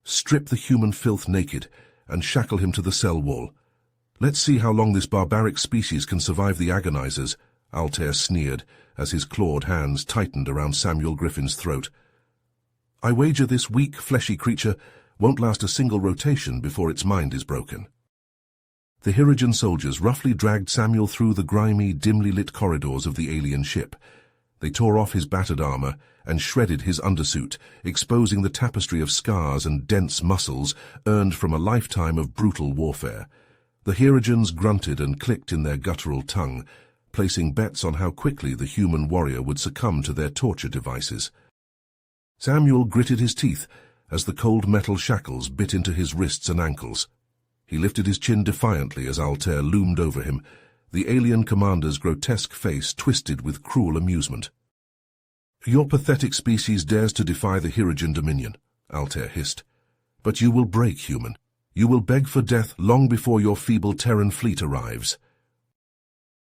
strip the human filth naked, and shackle him to the cell wall. Let's see how long this barbaric species can survive the agonizers, Altair sneered as his clawed hands tightened around Samuel Griffin's throat. I wager this weak, fleshy creature won't last a single rotation before its mind is broken. The Hirogen soldiers roughly dragged Samuel through the grimy, dimly lit corridors of the alien ship. They tore off his battered armor and shredded his undersuit, exposing the tapestry of scars and dense muscles earned from a lifetime of brutal warfare. The Hirogens grunted and clicked in their guttural tongue, placing bets on how quickly the human warrior would succumb to their torture devices. Samuel gritted his teeth as the cold metal shackles bit into his wrists and ankles. He lifted his chin defiantly as Altair loomed over him, the alien commander's grotesque face twisted with cruel amusement. Your pathetic species dares to defy the Hirogen dominion, Altair hissed. But you will break, human. You will beg for death long before your feeble Terran fleet arrives.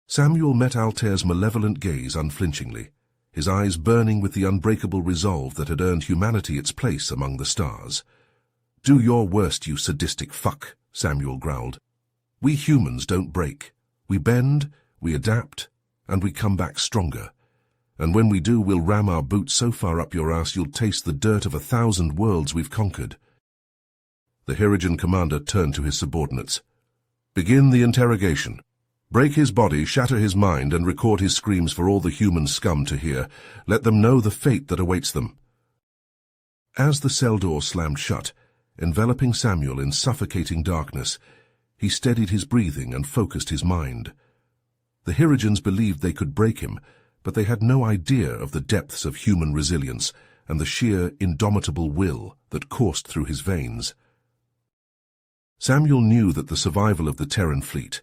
Samuel met Altair's malevolent gaze unflinchingly, his eyes burning with the unbreakable resolve that had earned humanity its place among the stars. Do your worst, you sadistic fuck, Samuel growled. We humans don't break. We bend, we adapt, and we come back stronger. And when we do, we'll ram our boots so far up your ass you'll taste the dirt of 1,000 worlds we've conquered. The Hirogen commander turned to his subordinates. Begin the interrogation. Break his body, shatter his mind, and record his screams for all the human scum to hear. Let them know the fate that awaits them. As the cell door slammed shut, enveloping Samuel in suffocating darkness, he steadied his breathing and focused his mind. The Hirogens believed they could break him, but they had no idea of the depths of human resilience and the sheer, indomitable will that coursed through his veins. Samuel knew that the survival of the Terran fleet,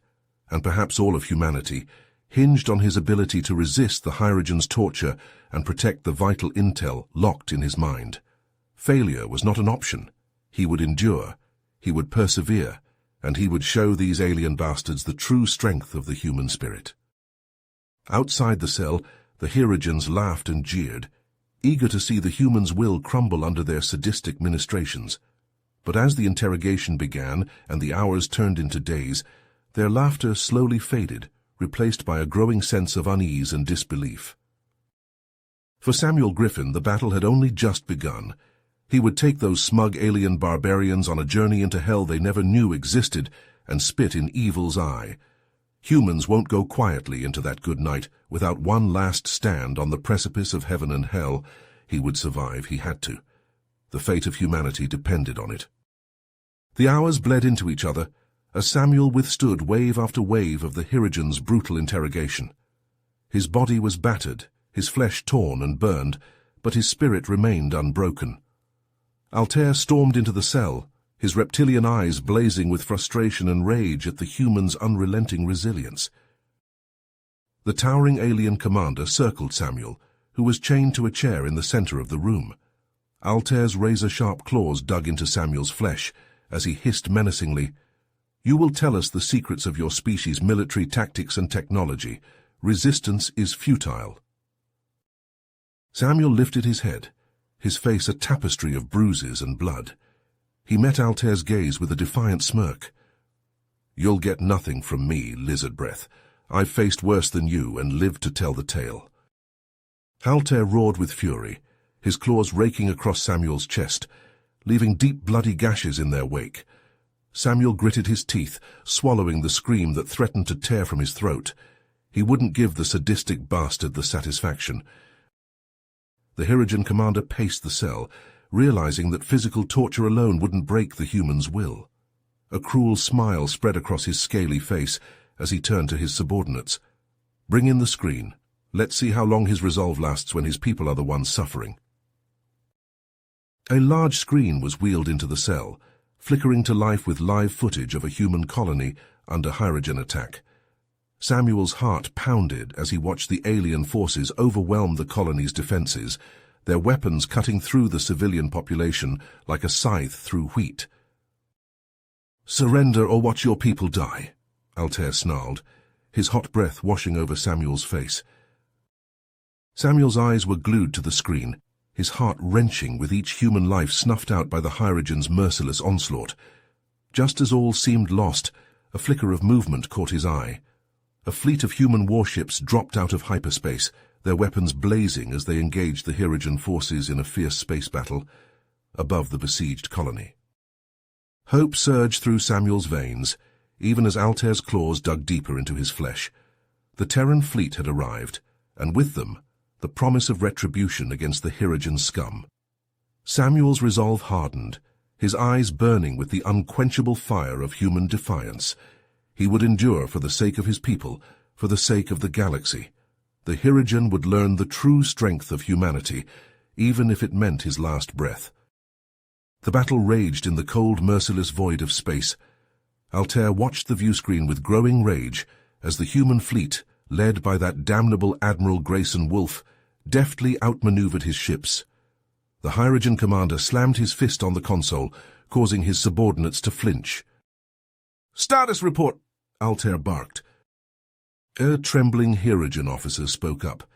and perhaps all of humanity, hinged on his ability to resist the Hirogens' torture and protect the vital intel locked in his mind. Failure was not an option. He would endure, he would persevere, and he would show these alien bastards the true strength of the human spirit. Outside the cell, the Hirogens laughed and jeered, eager to see the humans' will crumble under their sadistic ministrations. But as the interrogation began and the hours turned into days, their laughter slowly faded, replaced by a growing sense of unease and disbelief. For Samuel Griffin, the battle had only just begun. He would take those smug alien barbarians on a journey into hell they never knew existed and spit in evil's eye. Humans won't go quietly into that good night without one last stand on the precipice of heaven and hell. He would survive, he had to. The fate of humanity depended on it. The hours bled into each other as Samuel withstood wave after wave of the Hirogens' brutal interrogation. His body was battered, his flesh torn and burned, but his spirit remained unbroken. Altair stormed into the cell, his reptilian eyes blazing with frustration and rage at the human's unrelenting resilience. The towering alien commander circled Samuel, who was chained to a chair in the center of the room. Altair's razor-sharp claws dug into Samuel's flesh as he hissed menacingly, "You will tell us the secrets of your species' military tactics and technology. Resistance is futile." Samuel lifted his head, his face a tapestry of bruises and blood. He met Altair's gaze with a defiant smirk. "You'll get nothing from me, lizard breath. I've faced worse than you and lived to tell the tale." Altair roared with fury, his claws raking across Samuel's chest, leaving deep bloody gashes in their wake. Samuel gritted his teeth, swallowing the scream that threatened to tear from his throat. He wouldn't give the sadistic bastard the satisfaction. The Hirogen commander paced the cell, realizing that physical torture alone wouldn't break the human's will. A cruel smile spread across his scaly face as he turned to his subordinates. "Bring in the screen. Let's see how long his resolve lasts when his people are the ones suffering." A large screen was wheeled into the cell, flickering to life with live footage of a human colony under Hirogen attack. Samuel's heart pounded as he watched the alien forces overwhelm the colony's defenses, their weapons cutting through the civilian population like a scythe through wheat. "Surrender or watch your people die," Altair snarled, his hot breath washing over Samuel's face. Samuel's eyes were glued to the screen, his heart wrenching with each human life snuffed out by the Hierogen's merciless onslaught. Just as all seemed lost, a flicker of movement caught his eye. A fleet of human warships dropped out of hyperspace, their weapons blazing as they engaged the Hierogen forces in a fierce space battle above the besieged colony. Hope surged through Samuel's veins, even as Altair's claws dug deeper into his flesh. The Terran fleet had arrived, and with them, the promise of retribution against the Hierogen scum. Samuel's resolve hardened, his eyes burning with the unquenchable fire of human defiance. He would endure for the sake of his people, for the sake of the galaxy. The Hierogen would learn the true strength of humanity, even if it meant his last breath. The battle raged in the cold, merciless void of space. Altair watched the viewscreen with growing rage as the human fleet, led by that damnable Admiral Grayson Wolfe, deftly outmaneuvered his ships. The Hierogen commander slammed his fist on the console, causing his subordinates to flinch. "Status report," Altair barked. A trembling Hierogen officer spoke up.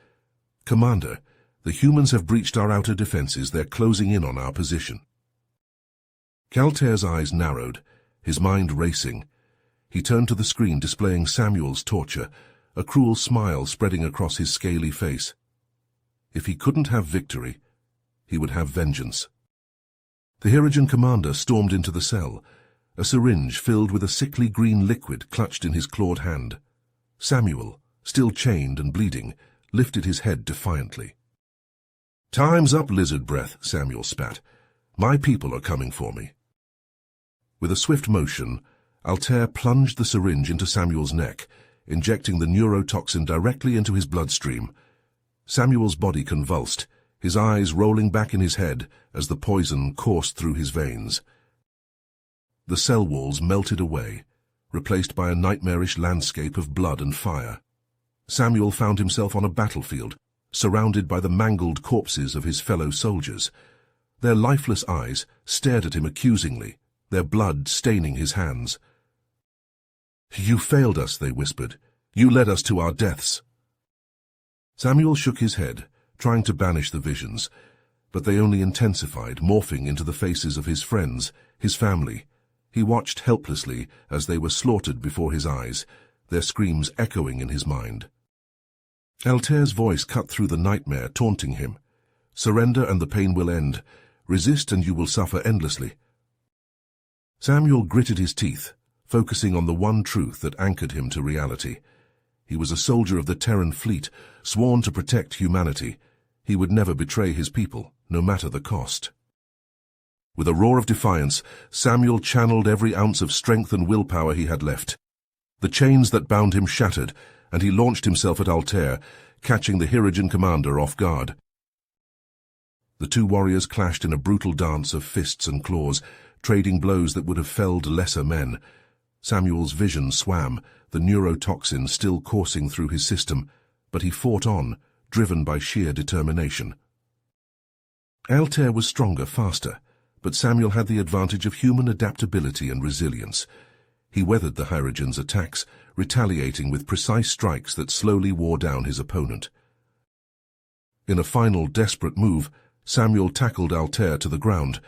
"Commander, the humans have breached our outer defenses. They're closing in on our position." Altair's eyes narrowed, his mind racing. He turned to the screen displaying Samuel's torture, a cruel smile spreading across his scaly face. If he couldn't have victory, he would have vengeance. The Hierogen commander stormed into the cell, a syringe filled with a sickly green liquid clutched in his clawed hand. Samuel, still chained and bleeding, lifted his head defiantly. "Time's up, lizard breath," Samuel spat. "My people are coming for me." With a swift motion, Altair plunged the syringe into Samuel's neck, injecting the neurotoxin directly into his bloodstream. Samuel's body convulsed, his eyes rolling back in his head as the poison coursed through his veins. The cell walls melted away, replaced by a nightmarish landscape of blood and fire. Samuel found himself on a battlefield, surrounded by the mangled corpses of his fellow soldiers. Their lifeless eyes stared at him accusingly, their blood staining his hands. "You failed us," they whispered. "You led us to our deaths." Samuel shook his head, trying to banish the visions, but they only intensified, morphing into the faces of his friends, his family. He watched helplessly as they were slaughtered before his eyes, their screams echoing in his mind. Altair's voice cut through the nightmare, taunting him. "Surrender and the pain will end. Resist and you will suffer endlessly." Samuel gritted his teeth, focusing on the one truth that anchored him to reality. He was a soldier of the Terran fleet, sworn to protect humanity. He would never betray his people, no matter the cost. With a roar of defiance, Samuel channeled every ounce of strength and willpower he had left. The chains that bound him shattered, and he launched himself at Altair, catching the Hierogen commander off guard. The two warriors clashed in a brutal dance of fists and claws, trading blows that would have felled lesser men. Samuel's vision swam, the neurotoxin still coursing through his system, but he fought on, driven by sheer determination. Altair was stronger, faster, but Samuel had the advantage of human adaptability and resilience. He weathered the Hierogen's attacks, retaliating with precise strikes that slowly wore down his opponent. In a final desperate move, Samuel tackled Altair to the ground,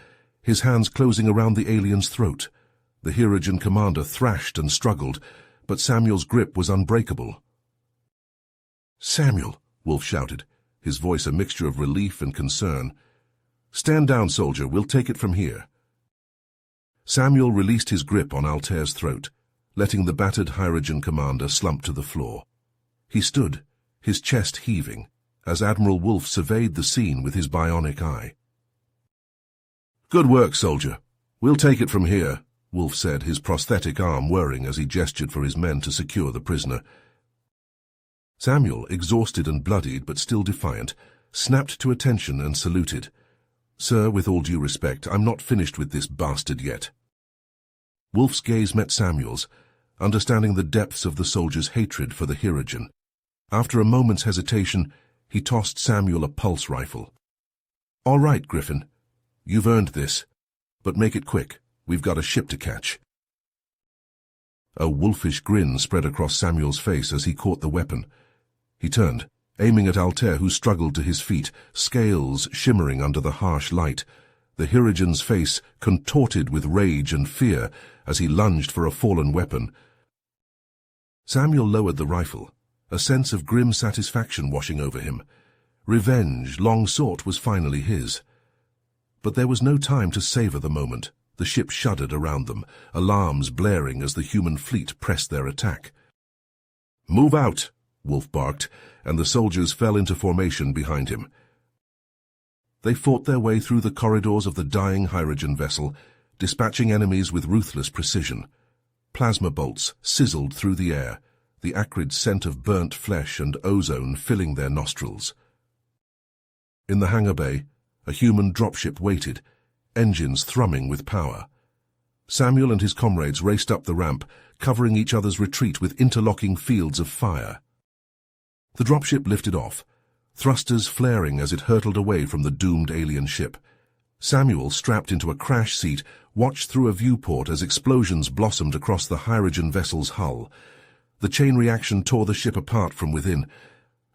his hands closing around the alien's throat. The Hierogen commander thrashed and struggled, but Samuel's grip was unbreakable. "Samuel," Wolfe shouted, his voice a mixture of relief and concern. "Stand down, soldier. We'll take it from here." Samuel released his grip on Altair's throat, letting the battered Hierogen commander slump to the floor. He stood, his chest heaving, as Admiral Wolfe surveyed the scene with his bionic eye. "Good work, soldier. We'll take it from here," Wolfe said, his prosthetic arm whirring as he gestured for his men to secure the prisoner. Samuel, exhausted and bloodied but still defiant, snapped to attention and saluted. "Sir, with all due respect, I'm not finished with this bastard yet." Wolfe's gaze met Samuel's, understanding the depths of the soldier's hatred for the Hierogen. After a moment's hesitation, he tossed Samuel a pulse rifle. "All right, Griffin. You've earned this. But make it quick. We've got a ship to catch." A wolfish grin spread across Samuel's face as he caught the weapon. He turned, aiming at Altair, who struggled to his feet, scales shimmering under the harsh light. The Hirogen's face contorted with rage and fear as he lunged for a fallen weapon. Samuel lowered the rifle, a sense of grim satisfaction washing over him. Revenge, long sought, was finally his. But there was no time to savor the moment. The ship shuddered around them, alarms blaring as the human fleet pressed their attack. "Move out!" Wolf barked, and the soldiers fell into formation behind him. They fought their way through the corridors of the dying Hirogen vessel, dispatching enemies with ruthless precision. Plasma bolts sizzled through the air, the acrid scent of burnt flesh and ozone filling their nostrils. In the hangar bay, a human dropship waited, engines thrumming with power. Samuel and his comrades raced up the ramp, covering each other's retreat with interlocking fields of fire. The dropship lifted off, thrusters flaring as it hurtled away from the doomed alien ship. Samuel, strapped into a crash seat, watched through a viewport as explosions blossomed across the Hirogen vessel's hull. The chain reaction tore the ship apart from within,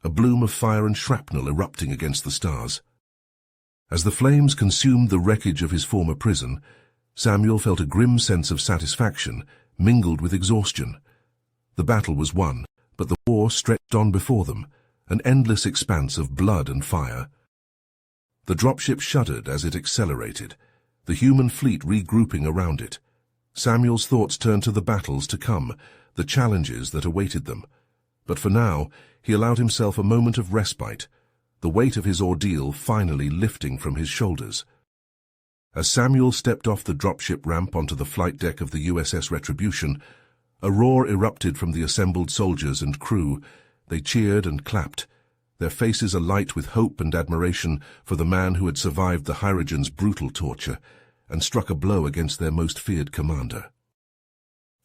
a bloom of fire and shrapnel erupting against the stars. As the flames consumed the wreckage of his former prison, Samuel felt a grim sense of satisfaction, mingled with exhaustion. The battle was won, but the war stretched on before them, an endless expanse of blood and fire. The dropship shuddered as it accelerated, the human fleet regrouping around it. Samuel's thoughts turned to the battles to come, the challenges that awaited them. But for now, he allowed himself a moment of respite, the weight of his ordeal finally lifting from his shoulders. As Samuel stepped off the dropship ramp onto the flight deck of the USS Retribution, a roar erupted from the assembled soldiers and crew. They cheered and clapped, their faces alight with hope and admiration for the man who had survived the Hirogen's brutal torture and struck a blow against their most feared commander.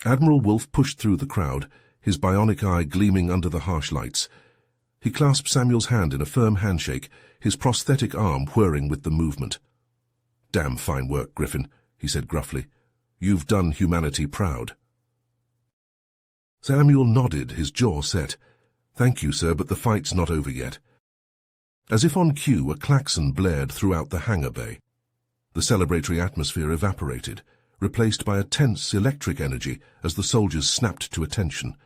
Admiral Wolf pushed through the crowd, his bionic eye gleaming under the harsh lights. He clasped Samuel's hand in a firm handshake, his prosthetic arm whirring with the movement. "Damn fine work, Griffin," he said gruffly. "You've done humanity proud." Samuel nodded, his jaw set. "Thank you, sir, but the fight's not over yet." As if on cue, a klaxon blared throughout the hangar bay. The celebratory atmosphere evaporated, replaced by a tense electric energy as the soldiers snapped to attention.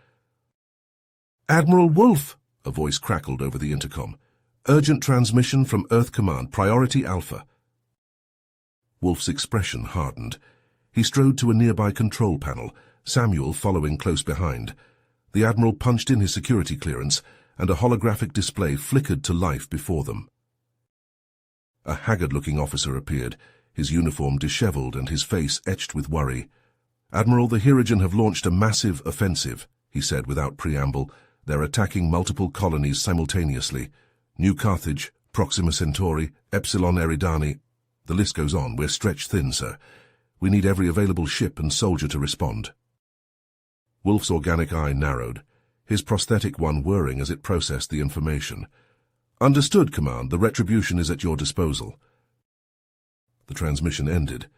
"Admiral Wolf!" a voice crackled over the intercom. "Urgent transmission from Earth Command, Priority Alpha." Wolf's expression hardened. He strode to a nearby control panel, Samuel following close behind. The Admiral punched in his security clearance, and a holographic display flickered to life before them. A haggard-looking officer appeared, his uniform disheveled and his face etched with worry. "Admiral, the Hirogen have launched a massive offensive," he said without preamble. "They're attacking multiple colonies simultaneously. New Carthage, Proxima Centauri, Epsilon Eridani. The list goes on. We're stretched thin, sir. We need every available ship and soldier to respond." Wolf's organic eye narrowed, his prosthetic one whirring as it processed the information. "Understood, Command. The Retribution is at your disposal." The transmission ended,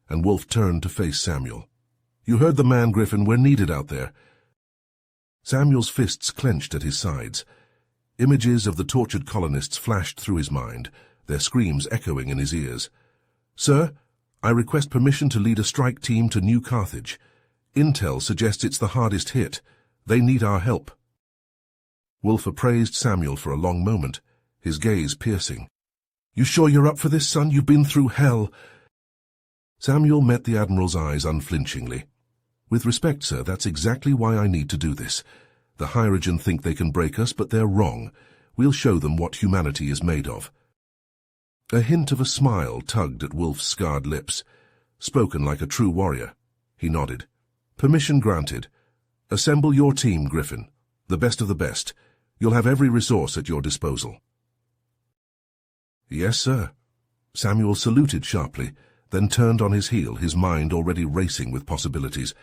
and Wolf turned to face Samuel. "You heard the man, Griffin. We're needed out there." Samuel's fists clenched at his sides. Images of the tortured colonists flashed through his mind, their screams echoing in his ears. "Sir, I request permission to lead a strike team to New Carthage. Intel suggests it's the hardest hit. They need our help." Wolf appraised Samuel for a long moment, his gaze piercing. "You sure you're up for this, son? You've been through hell." Samuel met the Admiral's eyes unflinchingly. "With respect, sir, that's exactly why I need to do this. The Hirogen think they can break us, but they're wrong. We'll show them what humanity is made of." A hint of a smile tugged at Wolf's scarred lips. Spoken like a true warrior. He nodded. "Permission granted. Assemble your team, Griffin. The best of the best. You'll have every resource at your disposal." "Yes, sir." Samuel saluted sharply, then turned on his heel, his mind already racing with possibilities.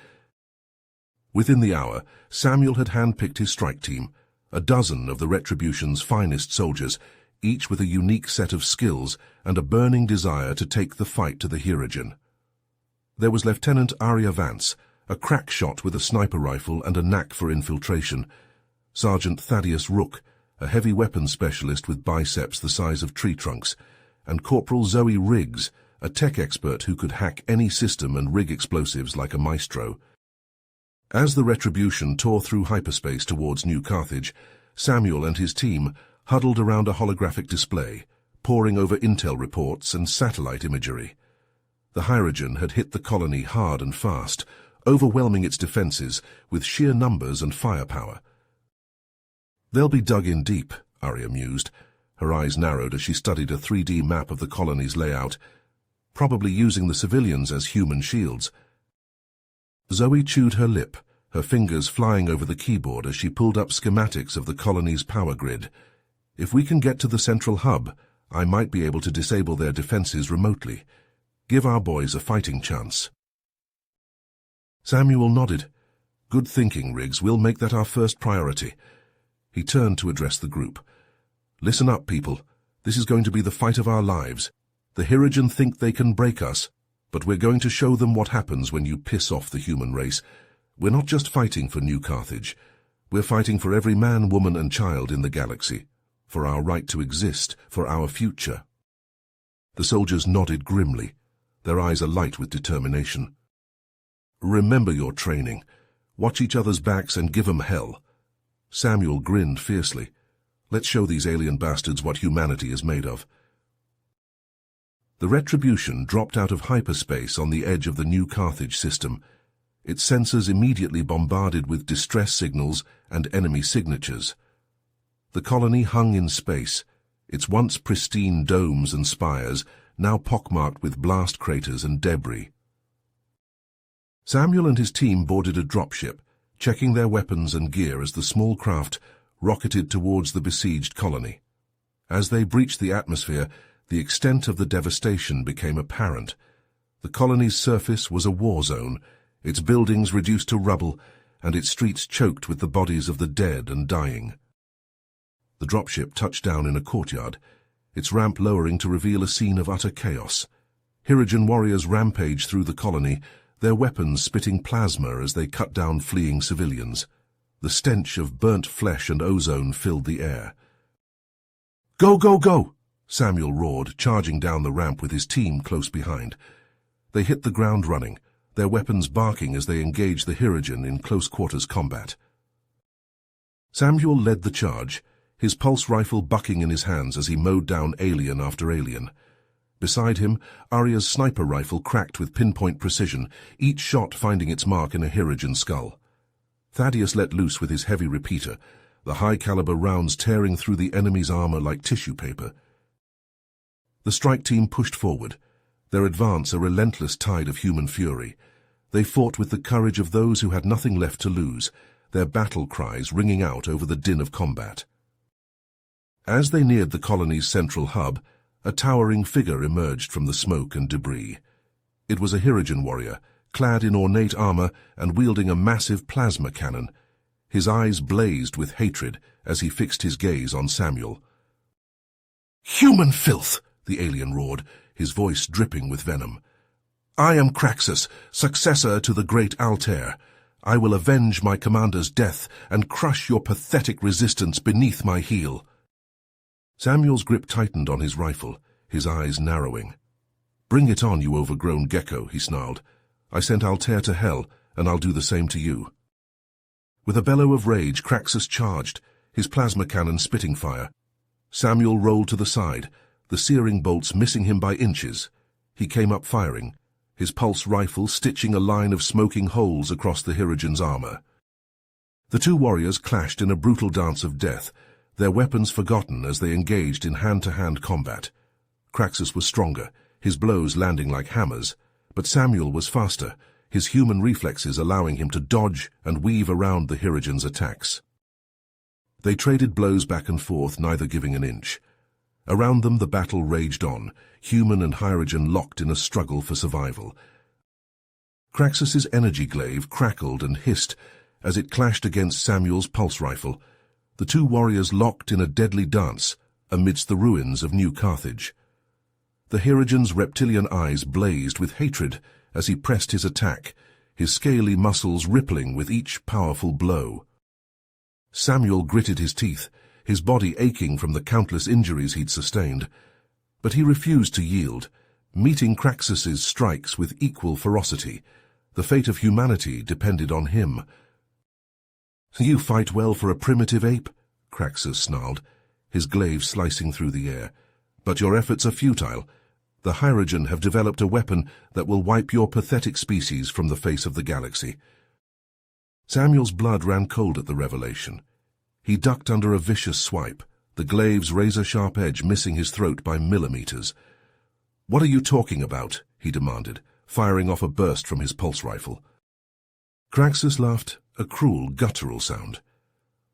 Within the hour, Samuel had handpicked his strike team, a dozen of the Retribution's finest soldiers, each with a unique set of skills and a burning desire to take the fight to the Hirogen. There was Lieutenant Arya Vance, a crack shot with a sniper rifle and a knack for infiltration. Sergeant Thaddeus Rook, a heavy weapons specialist with biceps the size of tree trunks, and Corporal Zoe Riggs, a tech expert who could hack any system and rig explosives like a maestro. As the Retribution tore through hyperspace towards New Carthage, Samuel and his team huddled around a holographic display, poring over intel reports and satellite imagery. The Hirogen had hit the colony hard and fast, overwhelming its defenses with sheer numbers and firepower. "They'll be dug in deep," Arya mused. Her eyes narrowed as she studied a 3D map of the colony's layout, probably using the civilians as human shields. Zoe chewed her lip, her fingers flying over the keyboard as she pulled up schematics of the colony's power grid. "If we can get to the central hub, I might be able to disable their defenses remotely. Give our boys a fighting chance." Samuel nodded. "Good thinking, Riggs. We'll make that our first priority." He turned to address the group. "Listen up, people. This is going to be the fight of our lives. The Hirogen think they can break us, but we're going to show them what happens when you piss off the human race. We're not just fighting for New Carthage. We're fighting for every man, woman, and child in the galaxy, for our right to exist, for our future." The soldiers nodded grimly, their eyes alight with determination. "Remember your training. Watch each other's backs and give 'em hell." Samuel grinned fiercely. "Let's show these alien bastards what humanity is made of." The Retribution dropped out of hyperspace on the edge of the New Carthage system, its sensors immediately bombarded with distress signals and enemy signatures. The colony hung in space, its once pristine domes and spires now pockmarked with blast craters and debris. Samuel and his team boarded a dropship, checking their weapons and gear as the small craft rocketed towards the besieged colony. As they breached the atmosphere, the extent of the devastation became apparent. The colony's surface was a war zone, its buildings reduced to rubble, and its streets choked with the bodies of the dead and dying. The dropship touched down in a courtyard, its ramp lowering to reveal a scene of utter chaos. Hirogen warriors rampaged through the colony, their weapons spitting plasma as they cut down fleeing civilians. The stench of burnt flesh and ozone filled the air. "Go, go, go!" Samuel roared, charging down the ramp with his team close behind. They hit the ground running, their weapons barking as they engaged the Hirogen in close-quarters combat. Samuel led the charge, his pulse rifle bucking in his hands as he mowed down alien after alien. Beside him, Arya's sniper rifle cracked with pinpoint precision, each shot finding its mark in a Hirogen skull. Thaddeus let loose with his heavy repeater, the high-caliber rounds tearing through the enemy's armor like tissue paper. The strike team pushed forward, their advance a relentless tide of human fury. They fought with the courage of those who had nothing left to lose, their battle cries ringing out over the din of combat. As they neared the colony's central hub, a towering figure emerged from the smoke and debris. It was a Hirogen warrior, clad in ornate armor and wielding a massive plasma cannon. His eyes blazed with hatred as he fixed his gaze on Samuel. "Human filth!" the alien roared, his voice dripping with venom. "I am Craxus, successor to the great Altair. I will avenge my commander's death and crush your pathetic resistance beneath my heel." Samuel's grip tightened on his rifle, his eyes narrowing. "Bring it on, you overgrown gecko," he snarled. "I sent Altair to hell, and I'll do the same to you." With a bellow of rage, Craxus charged, his plasma cannon spitting fire. Samuel rolled to the side, the searing bolts missing him by inches. He came up firing, his pulse rifle stitching a line of smoking holes across the Hirogen's armor. The two warriors clashed in a brutal dance of death, their weapons forgotten as they engaged in hand-to-hand combat. Craxus was stronger, his blows landing like hammers, but Samuel was faster, his human reflexes allowing him to dodge and weave around the Hirogen's attacks. They traded blows back and forth, neither giving an inch. Around them the battle raged on, human and Hirogen locked in a struggle for survival. Craxus's energy glaive crackled and hissed as it clashed against Samuel's pulse rifle. The two warriors locked in a deadly dance amidst the ruins of New Carthage. The Hirogen's reptilian eyes blazed with hatred as he pressed his attack, his scaly muscles rippling with each powerful blow. Samuel gritted his teeth, his body aching from the countless injuries he'd sustained. But he refused to yield, meeting Craxus's strikes with equal ferocity. The fate of humanity depended on him. "You fight well for a primitive ape," Craxus snarled, his glaive slicing through the air. "But your efforts are futile. The Hirogen have developed a weapon that will wipe your pathetic species from the face of the galaxy." Samuel's blood ran cold at the revelation. He ducked under a vicious swipe, the glaive's razor-sharp edge missing his throat by millimeters. "What are you talking about?" he demanded, firing off a burst from his pulse rifle. Craxus laughed, a cruel, guttural sound.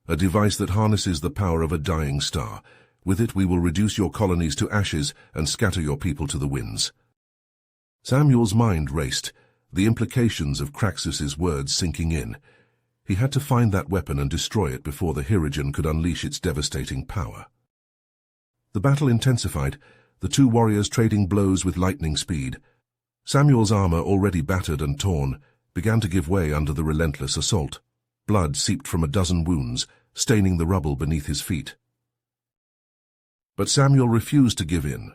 "A device that harnesses the power of a dying star. With it we will reduce your colonies to ashes and scatter your people to the winds." Samuel's mind raced, the implications of Craxus's words sinking in. He had to find that weapon and destroy it before the Hirogen could unleash its devastating power. The battle intensified, the two warriors trading blows with lightning speed. Samuel's armor, already battered and torn, began to give way under the relentless assault. Blood seeped from a dozen wounds, staining the rubble beneath his feet. But Samuel refused to give in.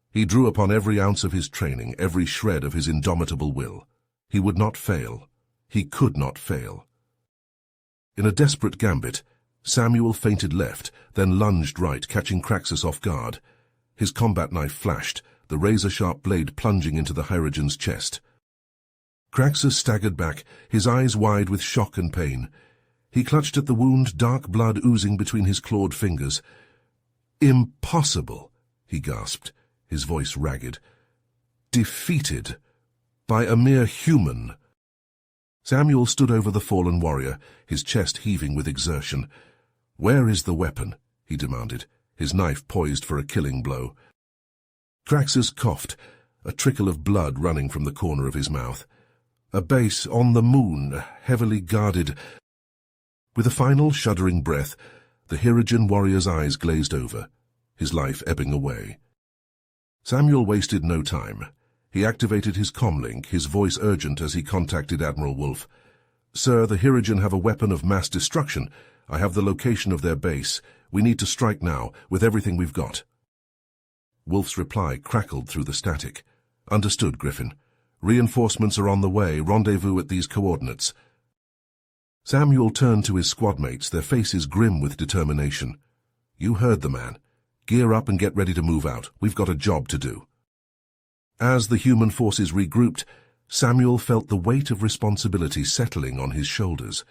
He drew upon every ounce of his training, every shred of his indomitable will. He would not fail. He could not fail. In a desperate gambit, Samuel feinted left, then lunged right, catching Craxus off guard. His combat knife flashed, the razor-sharp blade plunging into the Hirogen's chest. Craxus staggered back, his eyes wide with shock and pain. He clutched at the wound, dark blood oozing between his clawed fingers. "Impossible," he gasped, his voice ragged. "Defeated by a mere human." Samuel stood over the fallen warrior, his chest heaving with exertion. "Where is the weapon?" he demanded, his knife poised for a killing blow. Craxus coughed, a trickle of blood running from the corner of his mouth. "A base on the moon, heavily guarded." With a final shuddering breath, the Hirogen warrior's eyes glazed over, his life ebbing away. Samuel wasted no time. He activated his comlink, his voice urgent as he contacted Admiral Wolf. "Sir, the Hirogen have a weapon of mass destruction. I have the location of their base. We need to strike now, with everything we've got." Wolf's reply crackled through the static. "Understood, Griffin. Reinforcements are on the way. Rendezvous at these coordinates." Samuel turned to his squadmates, their faces grim with determination. "You heard the man. Gear up and get ready to move out. We've got a job to do." As the human forces regrouped, Samuel felt the weight of responsibility settling on his shoulders.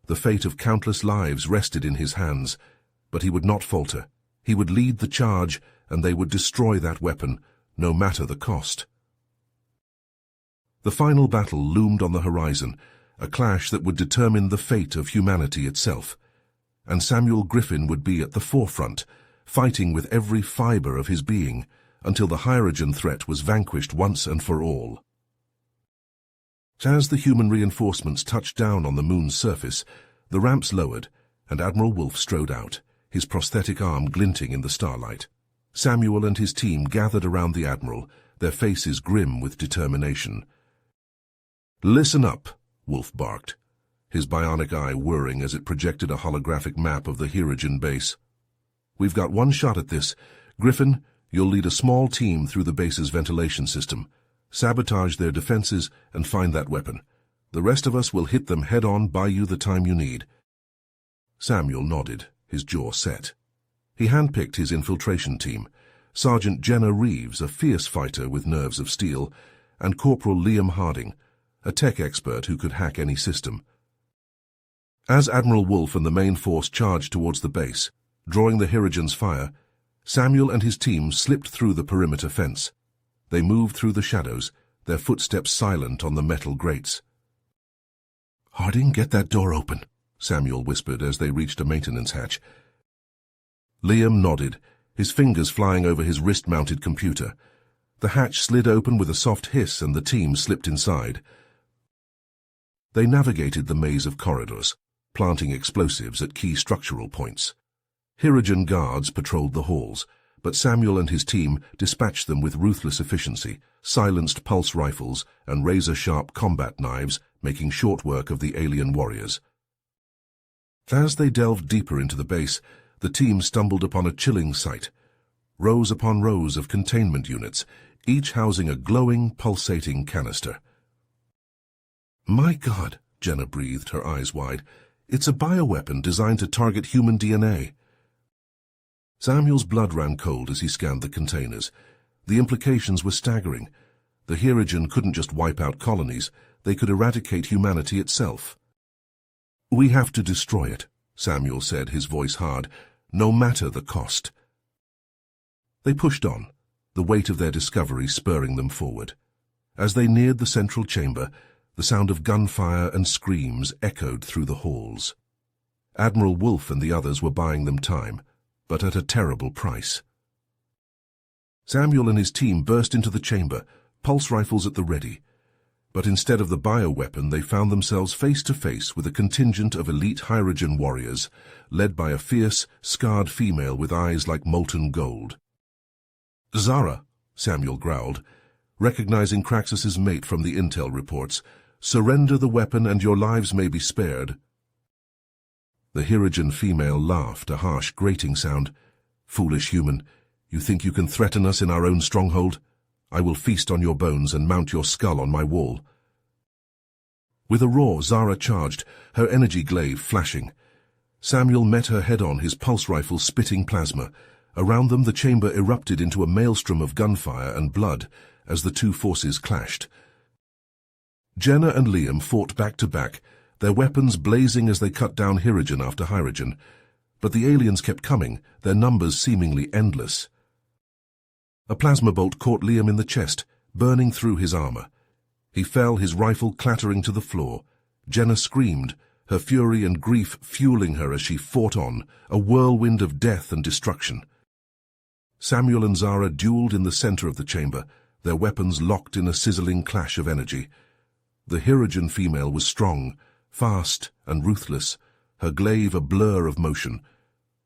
The fate of countless lives rested in his hands, but he would not falter. He would lead the charge, and they would destroy that weapon, no matter the cost. The final battle loomed on the horizon, a clash that would determine the fate of humanity itself. And Samuel Griffin would be at the forefront, fighting with every fiber of his being, until the Hirogen threat was vanquished once and for all. As the human reinforcements touched down on the moon's surface, the ramps lowered, and Admiral Wolf strode out, his prosthetic arm glinting in the starlight. Samuel and his team gathered around the Admiral, their faces grim with determination. "Listen up," Wolf barked, his bionic eye whirring as it projected a holographic map of the Hirogen base. "We've got one shot at this. Griffin, you'll lead a small team through the base's ventilation system, sabotage their defenses, and find that weapon. The rest of us will hit them head-on, buy you the time you need." Samuel nodded, his jaw set. He handpicked his infiltration team, Sergeant Jenna Reeves, a fierce fighter with nerves of steel, and Corporal Liam Harding, a tech expert who could hack any system. As Admiral Wolf and the main force charged towards the base, drawing the Hirogen's fire, Samuel and his team slipped through the perimeter fence. They moved through the shadows, their footsteps silent on the metal grates. "Harding, get that door open," Samuel whispered as they reached a maintenance hatch. Liam nodded, his fingers flying over his wrist-mounted computer. The hatch slid open with a soft hiss and the team slipped inside. They navigated the maze of corridors, planting explosives at key structural points. Hirogen guards patrolled the halls, but Samuel and his team dispatched them with ruthless efficiency, silenced pulse rifles and razor-sharp combat knives, making short work of the alien warriors. As they delved deeper into the base, The team stumbled upon a chilling sight. Rows upon rows of containment units, each housing a glowing, pulsating canister. "My God," Jenna breathed, her eyes wide. "It's a bioweapon designed to target human DNA." Samuel's blood ran cold as he scanned the containers. The implications were staggering. The Hirogen couldn't just wipe out colonies, they could eradicate humanity itself. "We have to destroy it," Samuel said, his voice hard, "no matter the cost." They pushed on, the weight of their discovery spurring them forward. As they neared the central chamber, the sound of gunfire and screams echoed through the halls. Admiral Wolfe and the others were buying them time, but at a terrible price. Samuel and his team burst into the chamber, pulse rifles at the ready. But instead of the bioweapon, they found themselves face to face with a contingent of elite Hirogen warriors, led by a fierce, scarred female with eyes like molten gold. "Zara," Samuel growled, recognizing Kraxus's mate from the intel reports, "surrender the weapon and your lives may be spared." The Hirogen female laughed, a harsh, grating sound. "Foolish human, you think you can threaten us in our own stronghold? I will feast on your bones and mount your skull on my wall." With a roar, Zara charged, her energy glaive flashing. Samuel met her head-on, his pulse rifle spitting plasma. Around them the chamber erupted into a maelstrom of gunfire and blood as the two forces clashed. Jenna and Liam fought back to back, their weapons blazing as they cut down Hirogen after Hirogen. But the aliens kept coming, their numbers seemingly endless. A plasma bolt caught Liam in the chest, burning through his armor. He fell, his rifle clattering to the floor. Jenna screamed, her fury and grief fueling her as she fought on, a whirlwind of death and destruction. Samuel and Zara dueled in the center of the chamber, their weapons locked in a sizzling clash of energy. The Hirogen female was strong, fast and ruthless, her glaive a blur of motion.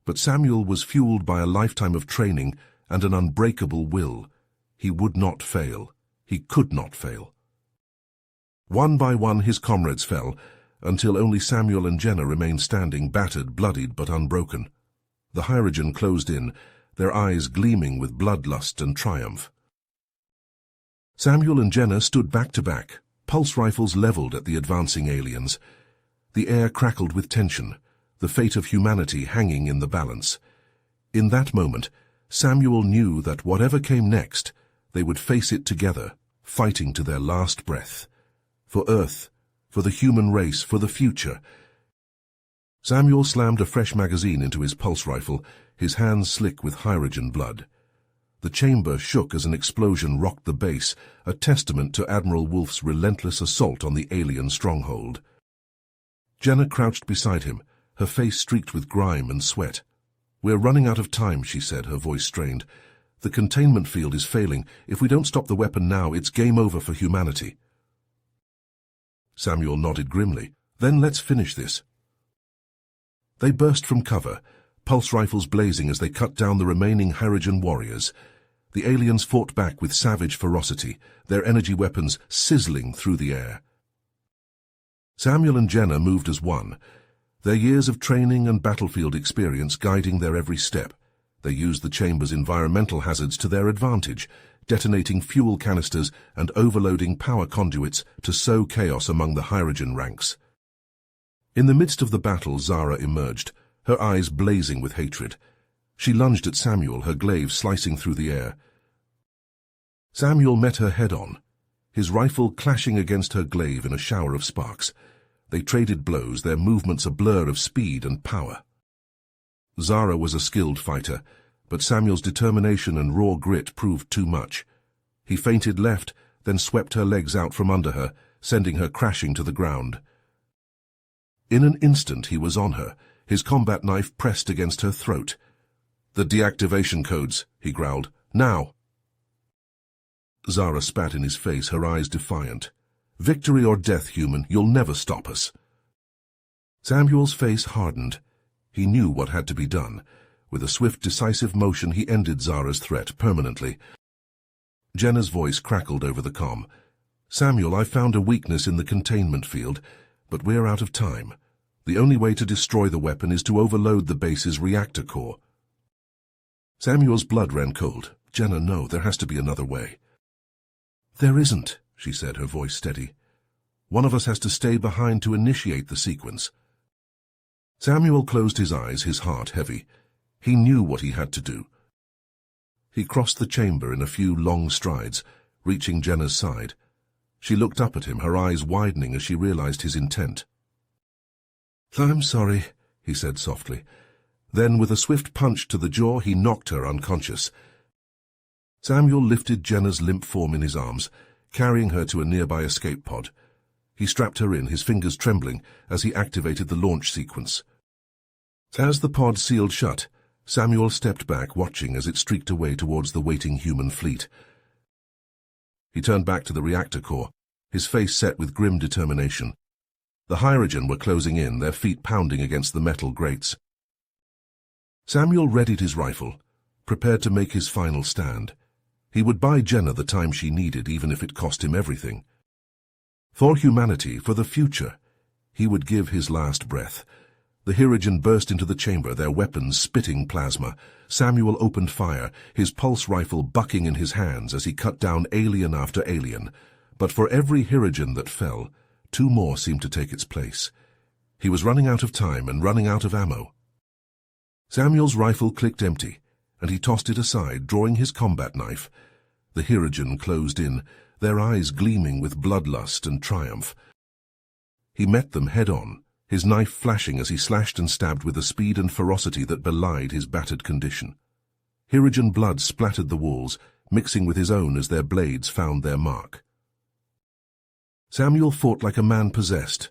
But Samuel was fueled by a lifetime of training and an unbreakable will. He would not fail. He could not fail. One by one his comrades fell, until only Samuel and Jenna remained standing, battered, bloodied, but unbroken. The Hirogen closed in, their eyes gleaming with bloodlust and triumph. Samuel and Jenna stood back to back, pulse rifles leveled at the advancing aliens. The air crackled with tension, the fate of humanity hanging in the balance. In that moment, Samuel knew that whatever came next, they would face it together, fighting to their last breath. For Earth, for the human race, for the future. Samuel slammed a fresh magazine into his pulse rifle, his hands slick with Hirogen blood. The chamber shook as an explosion rocked the base, a testament to Admiral Wolfe's relentless assault on the alien stronghold. Jenna crouched beside him, her face streaked with grime and sweat. "We're running out of time," she said, her voice strained. "The containment field is failing. If we don't stop the weapon now, it's game over for humanity." Samuel nodded grimly. "Then let's finish this." They burst from cover, pulse rifles blazing as they cut down the remaining Hirogen warriors. The aliens fought back with savage ferocity, their energy weapons sizzling through the air. Samuel and Jenna moved as one, their years of training and battlefield experience guiding their every step. They used the chamber's environmental hazards to their advantage, detonating fuel canisters and overloading power conduits to sow chaos among the Hirogen ranks. In the midst of the battle, Zara emerged, her eyes blazing with hatred. She lunged at Samuel, her glaive slicing through the air. Samuel met her head-on, his rifle clashing against her glaive in a shower of sparks. They traded blows, their movements a blur of speed and power. Zara was a skilled fighter, but Samuel's determination and raw grit proved too much. He feinted left, then swept her legs out from under her, sending her crashing to the ground. In an instant he was on her, his combat knife pressed against her throat. "The deactivation codes," he growled. "Now!" Zara spat in his face, her eyes defiant. "Victory or death, human, you'll never stop us." Samuel's face hardened. He knew what had to be done. With a swift, decisive motion, he ended Zara's threat permanently. Jenna's voice crackled over the comm. "Samuel, I've found a weakness in the containment field, but we're out of time. The only way to destroy the weapon is to overload the base's reactor core. Samuel's blood ran cold. Jenna, no, there has to be another way. There isn't, she said, her voice steady. One of us has to stay behind to initiate the sequence. Samuel closed his eyes, his heart heavy. He knew what he had to do. He crossed the chamber in a few long strides, reaching Jenna's side. She looked up at him, her eyes widening as she realized his intent. I'm sorry, he said softly. Then, with a swift punch to the jaw, he knocked her unconscious. Samuel lifted Jenna's limp form in his arms, carrying her to a nearby escape pod. He strapped her in, his fingers trembling, as he activated the launch sequence. As the pod sealed shut, Samuel stepped back, watching as it streaked away towards the waiting human fleet. He turned back to the reactor core, his face set with grim determination. The Hirogen were closing in, their feet pounding against the metal grates. Samuel readied his rifle, prepared to make his final stand. He would buy Jenna the time she needed, even if it cost him everything. For humanity, for the future, he would give his last breath. The Hirogen burst into the chamber, their weapons spitting plasma. Samuel opened fire, his pulse rifle bucking in his hands as he cut down alien after alien. But for every Hirogen that fell, 2 more seemed to take its place. He was running out of time and running out of ammo. Samuel's rifle clicked empty, and he tossed it aside, drawing his combat knife. The Hirogen closed in, their eyes gleaming with bloodlust and triumph. He met them head-on, his knife flashing as he slashed and stabbed with a speed and ferocity that belied his battered condition. Hirogen blood splattered the walls, mixing with his own as their blades found their mark. Samuel fought like a man possessed,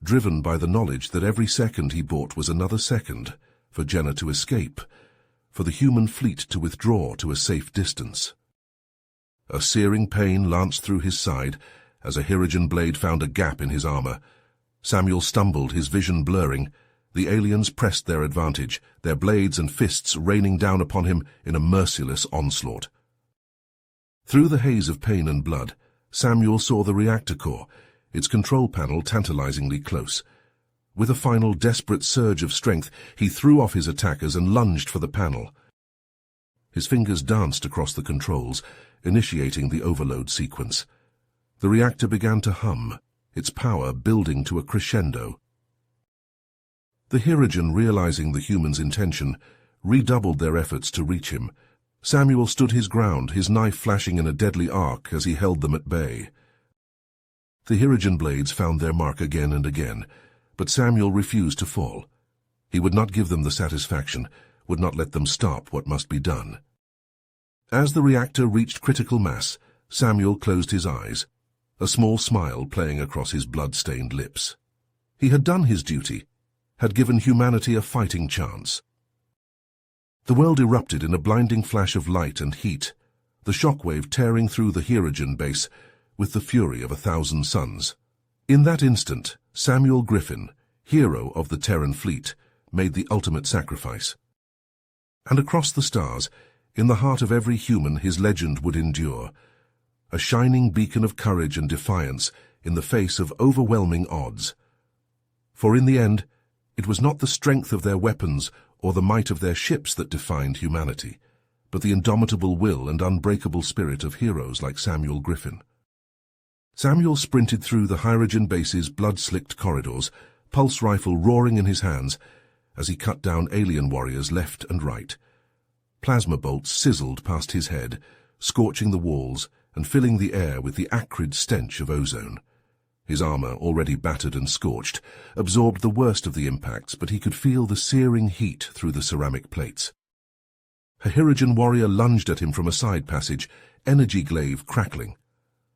driven by the knowledge that every second he bought was another second for Jenna to escape, for the human fleet to withdraw to a safe distance. A searing pain lanced through his side as a Hirogen blade found a gap in his armor. Samuel stumbled, his vision blurring. The aliens pressed their advantage, their blades and fists raining down upon him in a merciless onslaught. Through the haze of pain and blood, Samuel saw the reactor core, its control panel tantalizingly close. With a final desperate surge of strength, he threw off his attackers and lunged for the panel. His fingers danced across the controls, initiating the overload sequence. The reactor began to hum, its power building to a crescendo. The Hirogen, realizing the human's intention, redoubled their efforts to reach him. Samuel stood his ground, his knife flashing in a deadly arc as he held them at bay. The Hirogen blades found their mark again and again, but Samuel refused to fall. He would not give them the satisfaction, would not let them stop what must be done. As the reactor reached critical mass, Samuel closed his eyes, a small smile playing across his blood-stained lips. He had done his duty, had given humanity a fighting chance. The world erupted in a blinding flash of light and heat, the shockwave tearing through the Hirogen base with the fury of 1,000 suns. In that instant, Samuel Griffin, hero of the Terran fleet, made the ultimate sacrifice. And across the stars, in the heart of every human, his legend would endure, a shining beacon of courage and defiance in the face of overwhelming odds. For in the end, it was not the strength of their weapons or the might of their ships that defined humanity, but the indomitable will and unbreakable spirit of heroes like Samuel Griffin. Samuel sprinted through the Hirogen base's blood-slicked corridors, pulse rifle roaring in his hands, as he cut down alien warriors left and right. Plasma bolts sizzled past his head, scorching the walls and filling the air with the acrid stench of ozone. His armor, already battered and scorched, absorbed the worst of the impacts, but he could feel the searing heat through the ceramic plates. A Hirogen warrior lunged at him from a side passage, energy glaive crackling.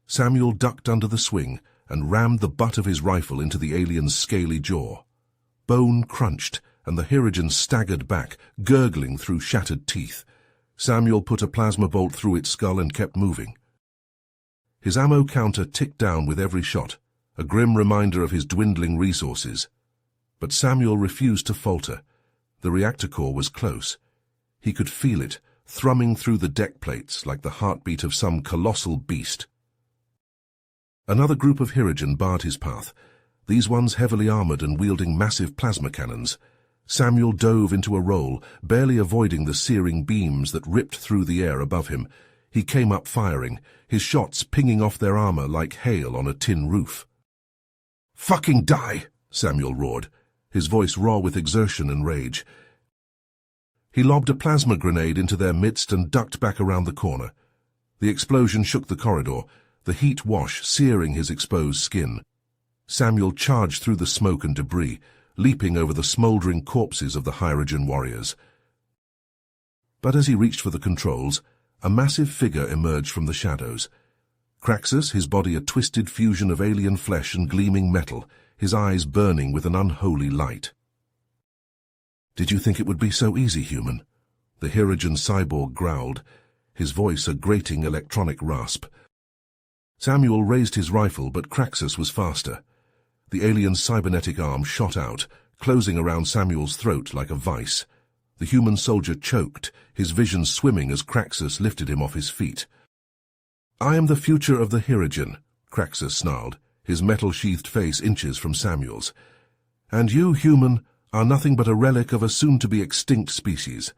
Samuel ducked under the swing and rammed the butt of his rifle into the alien's scaly jaw. Bone crunched, and the Hirogen staggered back, gurgling through shattered teeth. Samuel put a plasma bolt through its skull and kept moving. His ammo counter ticked down with every shot, a grim reminder of his dwindling resources. But Samuel refused to falter. The reactor core was close. He could feel it, thrumming through the deck plates like the heartbeat of some colossal beast. Another group of Hirogen barred his path, these ones heavily armored and wielding massive plasma cannons. Samuel dove into a roll, barely avoiding the searing beams that ripped through the air above him. He came up firing, his shots pinging off their armor like hail on a tin roof. "Fucking die!" Samuel roared, his voice raw with exertion and rage. He lobbed a plasma grenade into their midst and ducked back around the corner. The explosion shook the corridor, the heat wash searing his exposed skin. Samuel charged through the smoke and debris, leaping over the smoldering corpses of the Hydrogen warriors. But as he reached for the controls, a massive figure emerged from the shadows. Craxus, his body a twisted fusion of alien flesh and gleaming metal, his eyes burning with an unholy light. "Did you think it would be so easy, human?" The Hydrogen cyborg growled, his voice a grating electronic rasp. Samuel raised his rifle, but Craxus was faster. The alien's cybernetic arm shot out, closing around Samuel's throat like a vice. The human soldier choked, his vision swimming as Craxus lifted him off his feet. "I am the future of the Hydrogen," Craxus snarled, his metal-sheathed face inches from Samuel's. "And you, human, are nothing but a relic of a soon-to-be extinct species."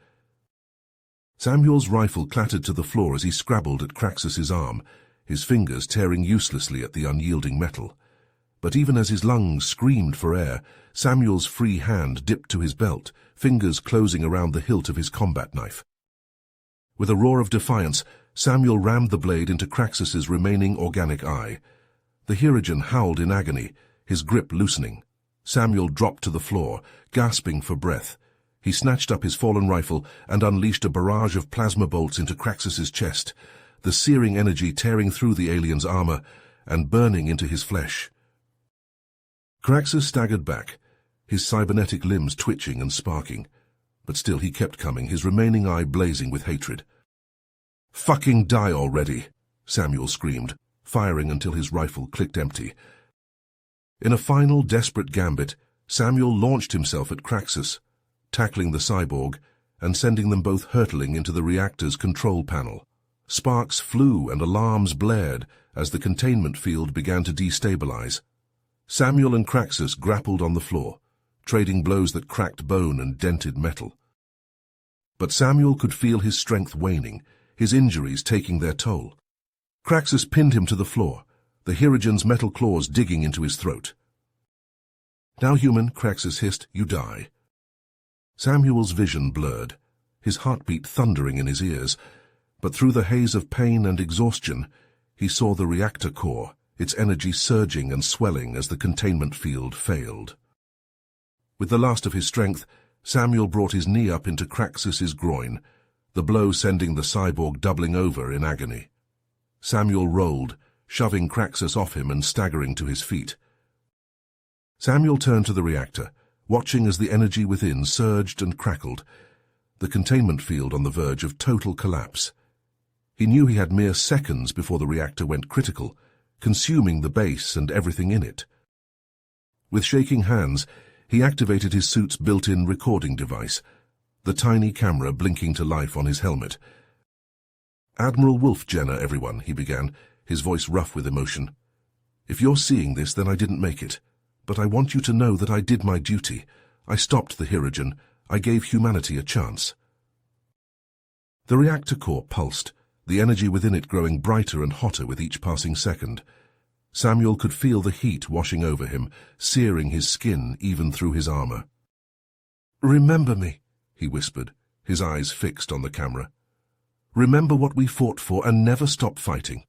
Samuel's rifle clattered to the floor as he scrabbled at Craxus's arm, his fingers tearing uselessly at the unyielding metal. But even as his lungs screamed for air, Samuel's free hand dipped to his belt, fingers closing around the hilt of his combat knife. With a roar of defiance, Samuel rammed the blade into Craxus's remaining organic eye. The Hydrogen howled in agony, his grip loosening. Samuel dropped to the floor, gasping for breath. He snatched up his fallen rifle and unleashed a barrage of plasma bolts into Craxus's chest, the searing energy tearing through the alien's armor and burning into his flesh. Craxus staggered back, his cybernetic limbs twitching and sparking, but still he kept coming, his remaining eye blazing with hatred. "Fucking die already!" Samuel screamed, firing until his rifle clicked empty. In a final, desperate gambit, Samuel launched himself at Craxus, tackling the cyborg and sending them both hurtling into the reactor's control panel. Sparks flew and alarms blared as the containment field began to destabilize. Samuel and Craxus grappled on the floor, trading blows that cracked bone and dented metal. But Samuel could feel his strength waning, his injuries taking their toll. Craxus pinned him to the floor, the Hydrogen's metal claws digging into his throat. "Now, human," Craxus hissed, "you die." Samuel's vision blurred, his heartbeat thundering in his ears, but through the haze of pain and exhaustion, he saw the reactor core, its energy surging and swelling as the containment field failed. With the last of his strength, Samuel brought his knee up into Craxus's groin, the blow sending the cyborg doubling over in agony. Samuel rolled, shoving Craxus off him and staggering to his feet. Samuel turned to the reactor, watching as the energy within surged and crackled, the containment field on the verge of total collapse. He knew he had mere seconds before the reactor went critical, consuming the base and everything in it. With shaking hands, he activated his suit's built-in recording device, the tiny camera blinking to life on his helmet. "Admiral Wolf-Jenner, everyone," he began, his voice rough with emotion. "If you're seeing this, then I didn't make it. But I want you to know that I did my duty. I stopped the Hydrogen. I gave humanity a chance." The reactor core pulsed, the energy within it growing brighter and hotter with each passing second. Samuel could feel the heat washing over him, searing his skin even through his armor. "Remember me," he whispered, his eyes fixed on the camera. "Remember what we fought for and never stop fighting."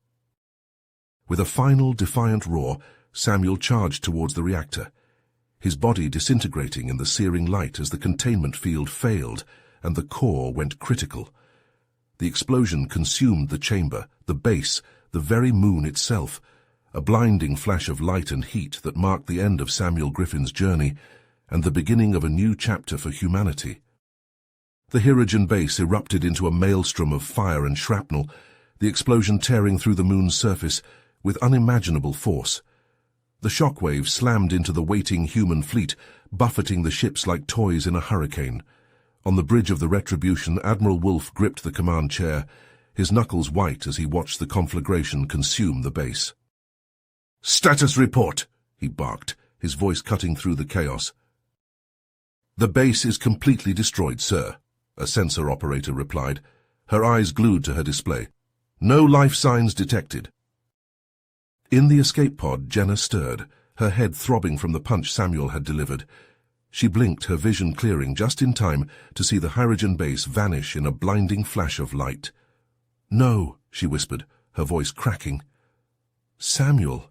With a final, defiant roar, Samuel charged towards the reactor, his body disintegrating in the searing light as the containment field failed and the core went critical. The explosion consumed the chamber, the base, the very moon itself, a blinding flash of light and heat that marked the end of Samuel Griffin's journey and the beginning of a new chapter for humanity. The Hydrogen base erupted into a maelstrom of fire and shrapnel, the explosion tearing through the moon's surface with unimaginable force. The shockwave slammed into the waiting human fleet, buffeting the ships like toys in a hurricane. On the bridge of the Retribution, Admiral Wolf gripped the command chair, his knuckles white as he watched the conflagration consume the base. "Status report," he barked, his voice cutting through the chaos. "The base is completely destroyed, sir," a sensor operator replied, her eyes glued to her display. "No life signs detected." In the escape pod, Jenna stirred, her head throbbing from the punch Samuel had delivered. She blinked, her vision clearing just in time to see the Hyrogen base vanish in a blinding flash of light. "No," she whispered, her voice cracking. "Samuel."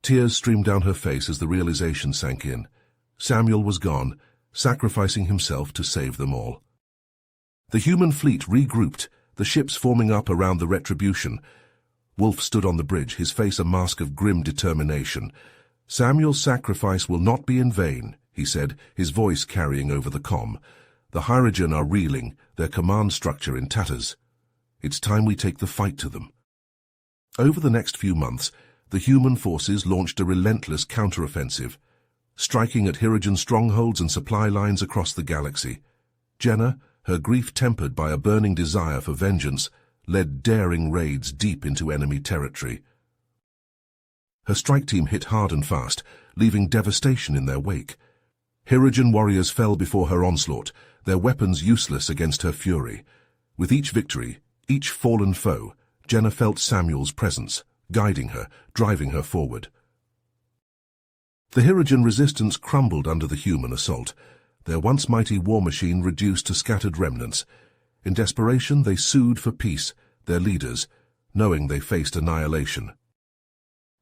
Tears streamed down her face as the realization sank in. Samuel was gone, sacrificing himself to save them all. The human fleet regrouped, the ships forming up around the Retribution. Wolf stood on the bridge, his face a mask of grim determination. "Samuel's sacrifice will not be in vain," he said, his voice carrying over the comm. "The Hyrogen are reeling, their command structure in tatters. It's time we take the fight to them." Over the next few months, the human forces launched a relentless counteroffensive, striking at Hyrogen strongholds and supply lines across the galaxy. Jenna, her grief tempered by a burning desire for vengeance, led daring raids deep into enemy territory. Her strike team hit hard and fast, leaving devastation in their wake. Hyrogen warriors fell before her onslaught, their weapons useless against her fury. With each victory, each fallen foe, Jenna felt Samuel's presence, guiding her, driving her forward. The Hyrogen resistance crumbled under the human assault, their once mighty war machine reduced to scattered remnants. In desperation, they sued for peace, their leaders, knowing they faced annihilation.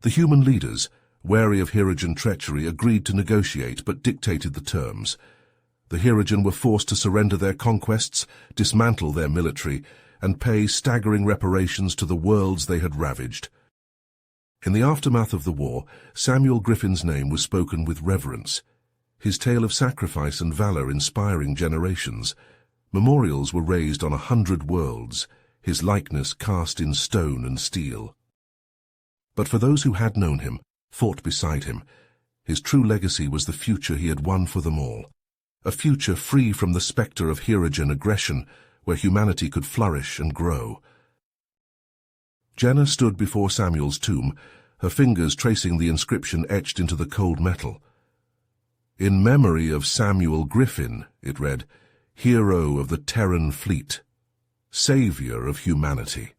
The human leaders, wary of Hyrogen treachery, agreed to negotiate but dictated the terms. The Hyrogen were forced to surrender their conquests, dismantle their military, and pay staggering reparations to the worlds they had ravaged. In the aftermath of the war, Samuel Griffin's name was spoken with reverence, his tale of sacrifice and valor inspiring generations. Memorials were raised on 100 worlds, his likeness cast in stone and steel. But for those who had known him, fought beside him, his true legacy was the future he had won for them all. A future free from the specter of Hyrogen aggression, where humanity could flourish and grow. Jenna stood before Samuel's tomb, her fingers tracing the inscription etched into the cold metal. "In memory of Samuel Griffin," it read, "hero of the Terran fleet, savior of humanity."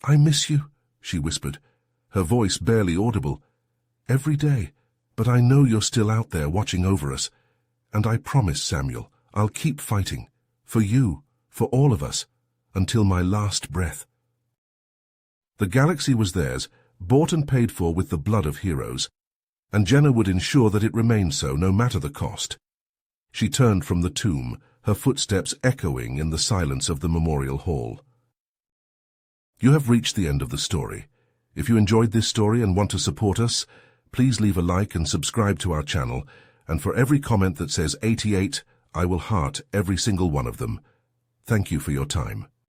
"I miss you," she whispered, her voice barely audible. "Every day, but I know you're still out there watching over us. And I promise, Samuel, I'll keep fighting. For you, for all of us, until my last breath." The galaxy was theirs, bought and paid for with the blood of heroes, and Jenna would ensure that it remained so, no matter the cost. She turned from the tomb, her footsteps echoing in the silence of the memorial hall. You have reached the end of the story. If you enjoyed this story and want to support us, please leave a like and subscribe to our channel, and for every comment that says 88, I will heart every single one of them. Thank you for your time.